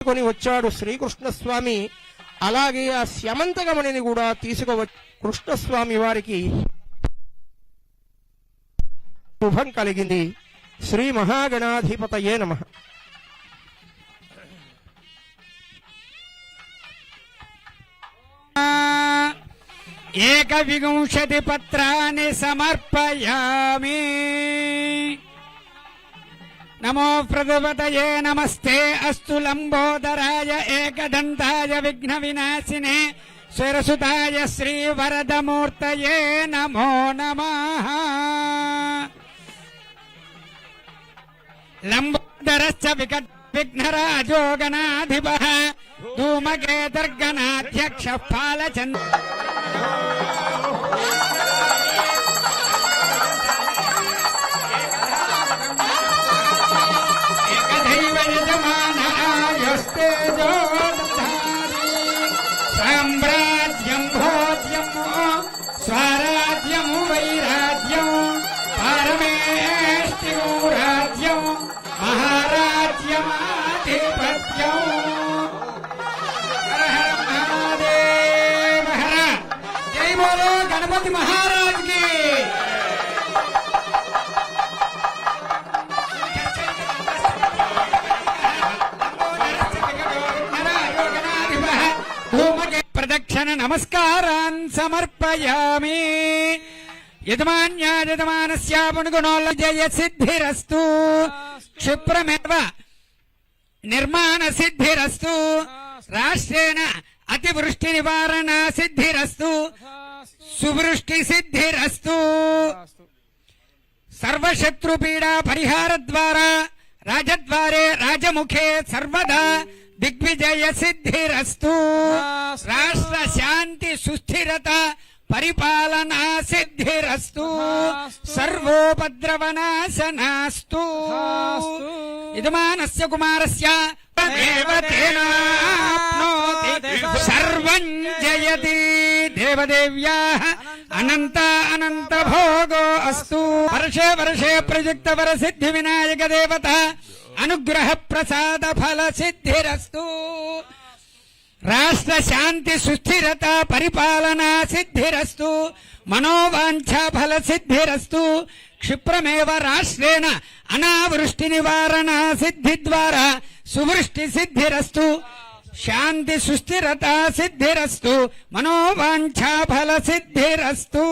కొని వచ్చాడు శ్రీకృష్ణస్వామి. అలాగే ఆ స్యమంతకమణిని కూడా తీసుకువచ్చి కృష్ణస్వామి వారికి శుభం కలిగింది. శ్రీ మహాగణాధిపతయే నమః. ఏకవింశతి పత్రాన్ని సమర్పయామి. నమో ప్రజపతయే నమస్తే అస్తు లంబోదరాయ ఏకదంతాయ విఘ్న వినాశినే స్వరసుతాయ శ్రీ వరదమూర్తయే నమో నమః. లంబోదరశ్చ విఘ్నరాజో గణాధిపః ధూమకేతుర్గణాధ్యక్ష పాలచంద్ర ఏకదైవ యజమానాయస్తేజో సామ్రాజ్యం భోజ్యం స్వరాజ్యం వైరాజ్యం పరమేష్టిం రాజ్యం మహారాజ్యమాధిపత్యం. హర హర మహాదేవ హర. జై బోలో గణపతి మహారాజ్ కి. ప్రదక్షిణ నమస్కారాన్ సమర్పయామి. యజమాన్యాయజమానస్య పుణ్యగుణోల్ల జయ సిద్ధిరస్తు. క్షిప్రమేవ నిర్మాణ సిద్ధిరస్తు. రాష్ట్రేణ అతివృష్టి నివారణ సిద్ధిరస్తు. సువృష్టి సిద్ధిరస్తు. సర్వశత్రుపీడా పరిహార ద్వారా రాజద్వారే రాజముఖే సర్వదా దిగ్విజయ సిద్ధిరస్తు. రాష్ట్ర శాంతి సుస్థిరత పరిపాలనా సిద్ధిరస్తు. సర్వోపద్రవనాశనాస్తు. యజమానస్య కుమారస్య దేవతేనాప్నోతి సర్వం జయతి. దేవదేవ్యాః అనంత అనంత భోగో అస్తు. వర్షే వర్షే ప్రయుక్త వర సిద్ధి వినాయక దేవత అనుగ్రహ ప్రసాద ఫల సిద్ధిరస్తు. రాష్ట్ర శాంతి సుస్థిరత పరిపాలనా సిద్ధిరస్తు. మనోవాంఛా ఫల సిద్ధిరస్తు. క్షిప్రమేవ రాష్ట్రేణ అనావృష్టి నివారణ సిద్ధి ద్వారా సువృష్టి సిద్ధిరస్తు. శాంతి సుస్థిరత సిద్ధిరస్తు. మనోవాంఛా ఫల సిద్ధిరస్తు.